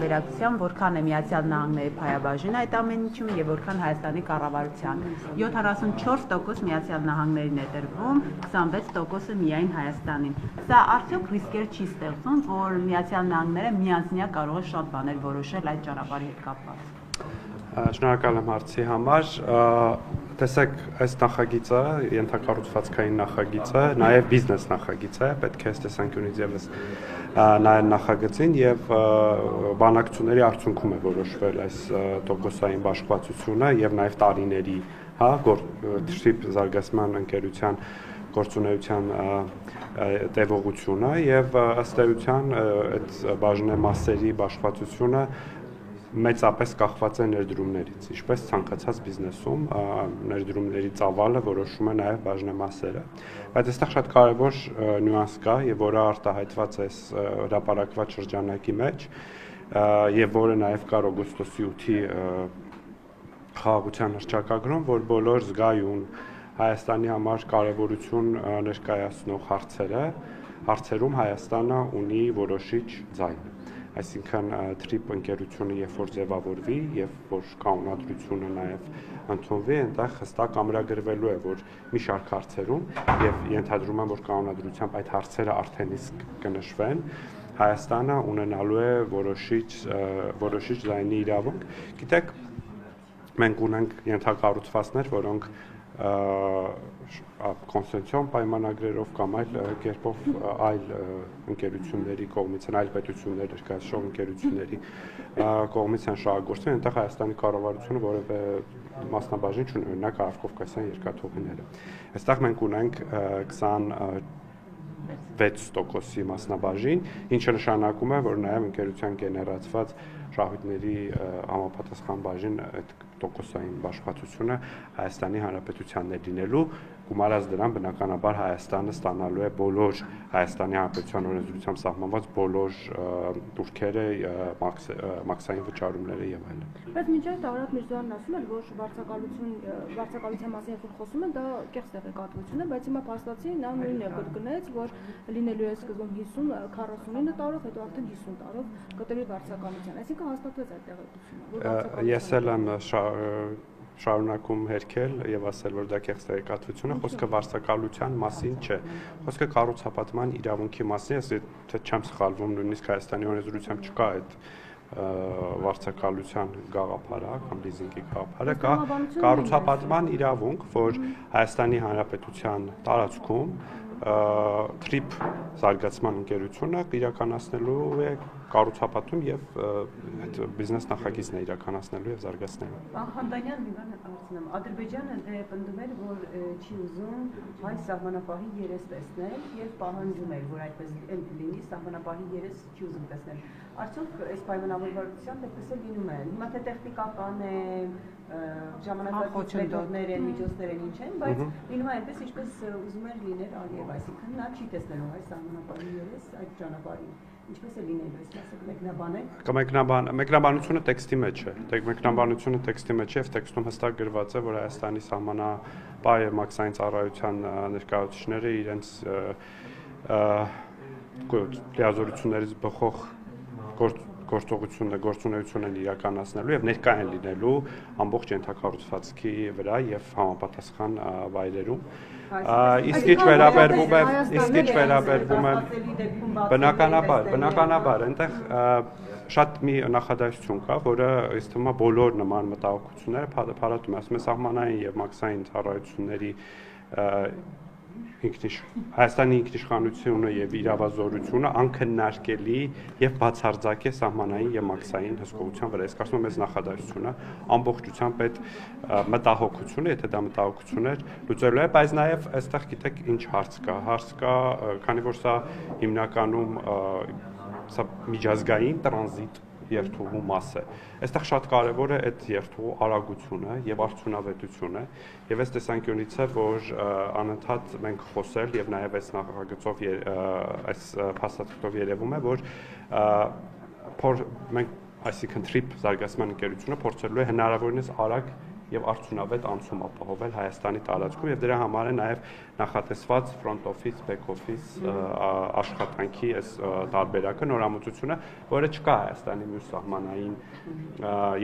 տեղեկատվության, որքան է Միացյալ Նահանգների փայաբաժին այդ ամեն ինչում եւ որքան Հայաստանի կառավարության։ 74% Միացյալ Նահանգներին է տրվում, 26% միայն Հայաստանին։ Սա արդյոք ռիսկեր չի ստեղծում, որ Միացյալ Նահանգները միանձնյա կարող է շատ բաներ որոշել այդ ճանապարհի հետ կապված։ Շնորհակալ եմ հարցի համար։ Տեսեք, այս նախագիծը, ենթակառուցվածքային նախագիծը, նաև բիզնես նախագիծ է, պետք է այս տեսանկյունից եւս նայել նախագծին եւ բանակցությունների արդյունքում է որոշվել այս տոկոսային բաշխվածությունը եւ նաև տարիների, թրիփ զարգացման ընկերության գործունեության տևողությունը եւ ըստ էության այդ բաժնեմասերի բաշխվածությունը մեծապես կախված է ներդրումներից, ինչպես ցանկացած բիզնեսում ներդրումների ծավալը որոշում է նաև բաժնեմասերը։ Բայց այստեղ շատ կարևոր նյուանս կա եւ որը արտահայտված է հրապարակված շրջանակի մեջ եւ որը նաև կար օգոստոսի 8-ի խաղաղության հռչակագրում, որ բոլոր զգայուն Հայաստանի համար կարևորություն ներկայացնող հարցերում Հայաստանը ունի որոշիչ ձայն։ Այսինքն թրիփ ընկերությունը երբ որ ձևավորվի եւ որ կանոնադրությունը նաեւ ընդունվի, այնտեղ հստակ ամրագրվելու է, որ մի շարք հարցերում եւ ենթադրում եմ, որ կանոնադրությամբ այդ հարցերը արդեն իսկ կնշվեն, Հայաստանը ունենալու է որոշիչ ձայնի իրավունք։ Գիտեք, մենք ունենք ենթակառուցվածքներ, որոնք կոնստիտուցիոն պայմանագրերով կամ այլ կերպով այլ ընկերությունների կողմից են, այլ պետություններ ներկայացնող ընկերությունների կողմից են շահագործվում, այնտեղ Հայաստանի կառավարությունը որևէ մասնաբաժին չունի, օրինակ Արևկովկասյան երկաթուղիները։ Այստեղ մենք ունենք 26%-ի մասնաբաժին, ինչը նշանակում է, որ նաև ընկերության գեներացված շահույթների համապատասխան բաժին այդ տոկոսային բաշխվածությունը Հայաստանի Հանրապետությանն է լինելու, գումարած դրան բնականաբար Հայաստանը ստանալու է բոլոր Հայաստանի Հանրապետության օրենսդրությամբ սահմանված բոլոր տուրքերը, մաքսային վճարումները եւ այլն։ Բայց մինչ այդ Արարատ Միրզոյանն ասում էր, որ վարձակալության մասին երբ խոսում են, դա կեղծ տեղեկատվություն է, բայց հիմա փաստացի նա նույնն է կրկնեց, որ լինելու է սկզբում 49 տարով, հետո արդեն 50 տարով կտրի վարձակալության։ Այսինքն հաստատվեց այդ տեղեկատվությունը։ Ես էլ եմ շարունակում հերքել եւ ասել, որ դա կեղծ տեղեկատվություն է, խոսքը վարձակալության մասին չէ։ Խոսքը կառուցապատման իրավունքի մասին է, եթե չեմ սխալվում, նույնիսկ Հայաստանի օրենսդրությամբ չկա այդ վարձակալության գաղափարը կամ լիզինգի գաղափարը, կա կառուցապատման իրավունք, որ Հայաստանի Հանրապետության տարածքում թրիփ զարգացման ընկերությունը իրականացնելու է կառուցապատում եւ այդ բիզնես նախագիծն է իրականացնելու եւ զարգացնելու։ Պարոն Խանդանյան, հարցնեմ, Ադրբեջանը պնդում էր, որ չի ուզում հայ սահմանապահի երես տեսնել եւ պահանջում էր, որ այդպես լինի, սահմանապահի երես չի ուզում տեսնել։ Արդյոք այս պայմանավորվածության դեպս էլ լինում է։ Հիմա թե տեխնիկական է, ժամանակակից մեթոդներ են, միջոցներ են, ինչ են, բայց լինում է այնպես, ինչպես ուզում էր լինել Ալիև, այսինքն նա չի տեսնելու հայ սահմանապահի երես այդ ճանապարհին։ Ինչպես է լինելու, այսպես մեկնաբանել։ Մեկնաբանությունը տեքստի մեջ է։ Մեկնաբանությունը տեքստի մեջ է, եւ տեքստում հստակ գրված է, որ Հայաստանի սահմանապահ եւ մաքսային ծառայության ներկայացուցիչները իրենց լիազորություններից բխող գործունեություն են իրականացնելու եւ ներկա են լինելու ամբողջ ենթակառուցվածքի վրա եւ համապատասխան վայրերում։ Իսկ ինչ վերաբերվում է բնականաբար այնտեղ շատ մի նախադասություն կա, որը ըստ ումա բոլոր նման մտահոգությունները փարատում է, ասում է սահմանային եւ մաքսային ծառայությունների Հայաստանի ինքնիշխանությունը եւ իրավազորությունը անքննարկելի եւ բացարձակ է սահմանային եւ մաքսային հսկողության վրա։ Ես կարծում եմ, այս նախադասությունը ամբողջությամբ այդ մտահոգությունը, եթե դա մտահոգություն էր, լուծելու է, բայց նաեւ այստեղ գիտեք ինչ հարց կա, քանի որ սա հիմնականում սա միջազգային տրանզիտ երթուղու մաս է։ Այստեղ շատ կարևոր է այդ երթուղու արագությունը եւ արդյունավետությունը եւ այս տեսանկյունից է, որ անընդհատ մենք խոսել եւ նաեւ այս նախագծով այս փաստաթղթով երևում է, որ մենք այսինքն թրիփ զարգացման ընկերությունը փորձելու է հնարավորինս արագ եւ արդյունավետ անցում ապահովել Հայաստանի տարածքում եւ դրա համար է նաեւ նախատեսված front office, back office աշխատանքի այս տարբերակը, նորամուծությունը, որը չկա Հայաստանի մյուս սահմանային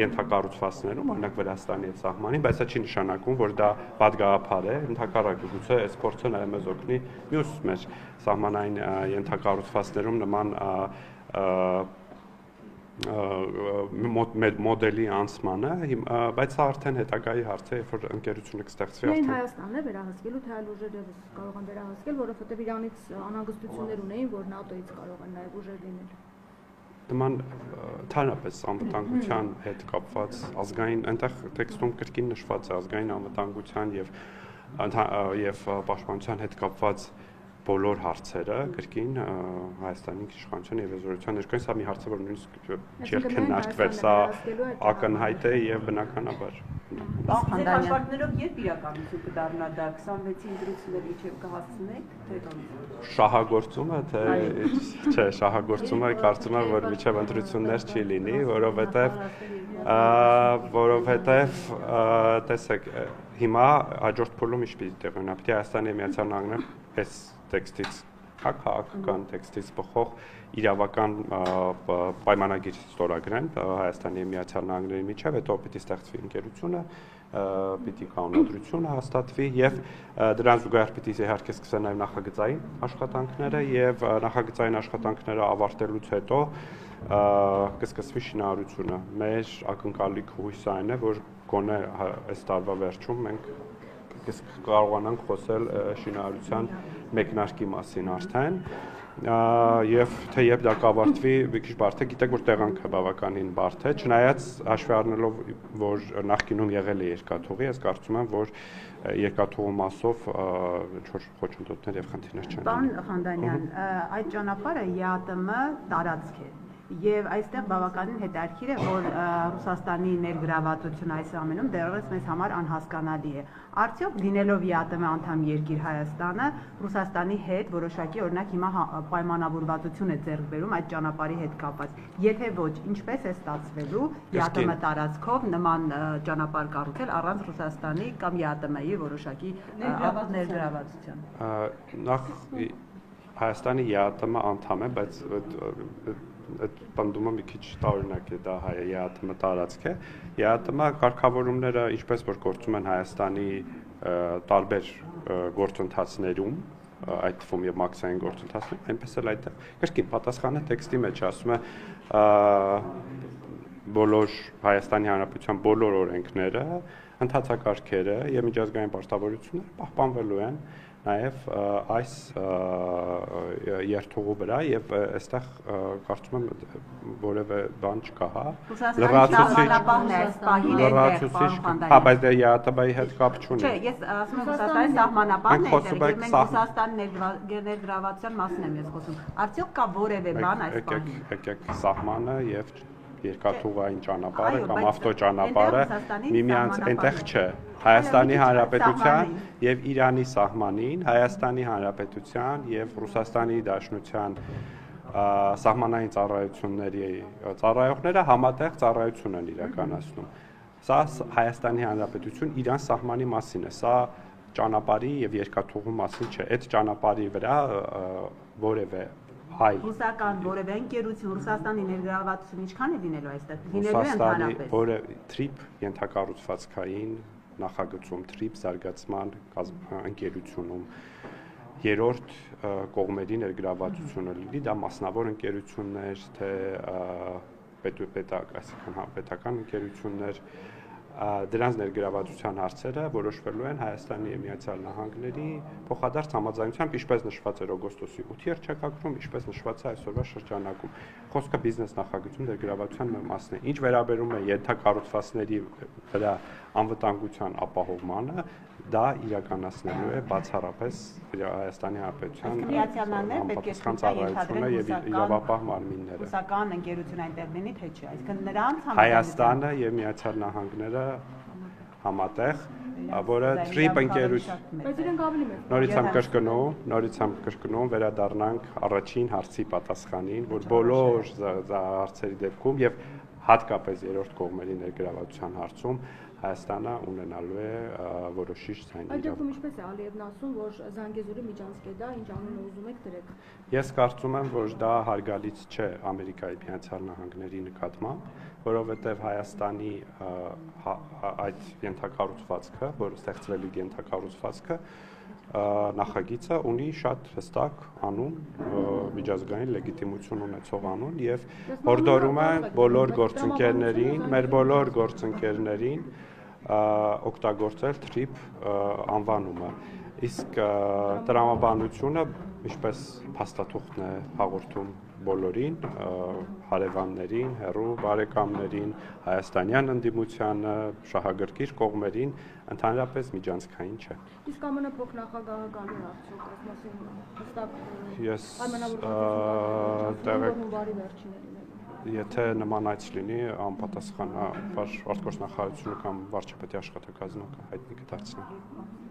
ենթակառուցվածքներում, օրինակ Վրաստանի այդ սահմանին, բայց դա չի նշանակում, որ դա պատգաղափար է, ընդհակառակը գուցե այս փորձը նաեւ մեզ օգնի մյուս մեր սահմանային ենթակառուցվածքներում նման մոդելի անցմանը, բայց սա արդեն հետագայի հարց է, երբ որ ընկերությունը կստեղծվի արդեն։ Միայն Հայաստանն է վերահսկելու, թե այլ ուժեր եւս կարող են վերահսկել, որովհետեւ Իրանից անհանգստություններ ունեին, որ ՆԱՏՕ-ից կարող են նաեւ ուժեր լինել։ Նման ընդհանրապես անվտանգության հետ կապված ազգային, այնտեղ տեքստում կրկին նշված է ազգային անվտանգության եւ պաշտպանության հետ կապված բոլոր հարցերը կրկին Հայաստանի իշխանության եւ եզրության ներկայիս սա մի հարց է, որ նույնիսկ չի քննարկվել, սա ակնհայտ է եւ բնականաբար։ Ձեր հաշվարկներով երբ իրականություն կդառնա դա 26-ի ընտրությունների իջև կհասցնեք, թե շահագործումը, թե չէ, շահագործումը կարծում եմ, որ միջև ընտրություններ չի լինի, որովհետեւ տեսեք, հիմա հաջորդ փուլում ինչ պիտի տեղի ունենա, պիտի Հայաստանի Միացյալ Նահանգները այս տեքստից քաղաքական տեքստից բխող իրավական պայմանագիր ստորագրեն Հայաստանի Միացյալ Նահանգների միջև, հետո պիտի ստեղծվի ընկերությունը, պիտի կանոնադրությունը հաստատվի եւ դրան զուգահեռ պիտի իհարկե սկսեն նաեւ նախագծային աշխատանքները եւ նախագծային աշխատանքները ավարտելուց հետո կսկսվի շինարարությունը։ Մեր ակնկալիք հույսը այն է, որ գոնե այս տարվա վերջում մենք կարողանանք խոսել շինարարության մեկնարկի մասին արդեն եւ թեև դա կավարտվի մի քիչ բարդ է, գիտեք որ տեղանքը բավականին բարդ է, չնայած հաշվի առնելով որ նախկինում եղել է երկաթուղի, ես կարծում եմ որ երկաթուղու մասով խոչընդոտներ եւ խնդիրներ չեն։ Պարոն Խանդանյան, այդ ճանապարհը ԵԱՏՄ տարածք է եւ այստեղ բավականին հետաքրքիր է որ Ռուսաստանի ներգրավվածությունը այս ամենում դեռևս մեզ համար անհասկանալի է։ Արդյոք լինելով ԵԱՏՄ անդամ երկիր Հայաստանը Ռուսաստանի հետ որոշակի օրինակ հիմա պայմանավորվածություն է ձեռք բերում այդ ճանապարհի հետ կապված։ Եթե ոչ, ինչպես է ստացվելու ԵԱՏՄ տարածքով նման ճանապարհ կառուցել առանց Ռուսաստանի կամ ԵԱՏՄ-ի որոշակի ներգրավվածության։ Նախ Հայաստանի ԵԱՏՄ անդամ է, բայց այդ բանդումը մի քիչ տարօրինակ է, դա ԵԱՏՄ տարածք է։ ԵԱՏՄ կարգավորումները, ինչպես որ գործում են Հայաստանի տարբեր գործընթացներում, այդ թվում եւ մաքսային գործընթացներում, այնպես էլ այդ կրկին պատասխանը տեքստի մեջ ասում է բոլոր Հայաստանի Հանրապետության բոլոր օրենքները, ընդհանրակարգերը եւ միջազգային պարտավորությունները պահպանվելու են նաև այս երթուղու վրա եւ այստեղ կարծում եմ որևէ բան չկա, հա։ Լրացուցիչ, հա, բայց դա ԵԱՏՄ-ի հետ կապ չունի։ Չէ, ես ասում եմ Ռուսաստանի սահմանապահն է, եւ մենք Ռուսաստանի ներգրավվածության մասն եմ ես խոսում։ Արդյոք կա որևէ բան այս բանի։ Եկեք սահմանը եւ երկաթուղային ճանապարհը կամ ավտոճանապարհը միմյանց այնտեղ չէ։ Հայաստանի Հանրապետության եւ Իրանի սահմանին, Հայաստանի Հանրապետության եւ Ռուսաստանի Դաշնության սահմանային ծառայությունների ծառայողները համատեղ ծառայություն են իրականացնում։ Սա Հայաստանի Հանրապետություն Իրան սահմանի մասին է, սա ճանապարհի եւ երկաթուղու մասին չէ։ Այդ ճանապարհի վրա որևէ Ռուսական որևէ ընկերություն Ռուսաստանի ներգրավվածություն ինչքան է լինելու այստեղ։ Լինելու է ընդհանրապես։ Որևէ TRIP ենթակառուցվածքային նախագծում TRIP զարգացման ընկերությունում երրորդ կողմերի ներգրավվածությունը լինի, դա մասնավոր ընկերություններ, թե պետական ընկերություններ, դրանց ներգրավվածության հարցերը որոշվելու են Հայաստանի Միացյալ Նահանգների փոխադարձ համաձայնությամբ, ինչպես նշված էր օգոստոսի 8-ի հռչակագրում, ինչպես նշված է այսօրվա շրջանակում։ Խոսքը բիզնես նախագծում ներգրավվածության մասն է։ Ինչ վերաբերում է ենթակառուցվածքների վրա անվտանգության ապահովմանը, դա իրականացնելու է բացառապես Հայաստանի Հանրապետության Միացյալ ծառայությունը եւ իրավապահ մարմինները։ Ռուսական ընկերություն այնտեղ լինի, թե չէ, այսինքն նրանց Հայաստանը եւ Միացյալ Նահանգները համատեղ, որը TRIP ընկերություն։ Բայց իրենք ավելի մեծ։ Նորից եմ կրկնում, վերադառնանք առաջին հարցի պատասխանին, որ բոլոր հարցերի դեպքում եւ հատկապես երրորդ կողմերի ներգրավվածության հարցում Հայաստանը ունենալու է որոշիչ ձայնի Այդ իրավունք։ դեպքում ինչպես է Ալիևն ասում, որ Զանգեզուրի միջանցք է դա, ինչ անունը ուզում եք դրեք։ Ես կարծում եմ, որ դա հարգալից չէ Ամերիկայի Միացյալ Նահանգների նկատմամբ, որովհետև Հայաստանի այդ ենթակառուցվածքը, որը ստեղծվելու ենթակառուցվածքը նախագիծը ունի շատ հստակ անուն, միջազգային լեգիտիմություն ունեցող անուն եւ հորդորում են բոլոր գործընկերներին, մեր բոլոր գործընկերներին օգտագործել TRIP անվանումը։ Իսկ տրամաբանությունը, ինչպես փաստաթուղթն է հաղորդում բոլորին, հարևաններին, հեռու բարեկամներին, հայաստանյան ընդդիմությանը, շահագրգիռ կողմերին, ընդհանրապես միջանցքային չէ։ Իսկ ԱՄՆ փոխնախագահը գալու է արդյոք այս մասին հստակ Ես հունվարի վերջին եթե նման այց լինի, անպատասխանաբար արտգործնախարարությունը կամ վարչապետի աշխատակազմը հայտնի կդարձնի։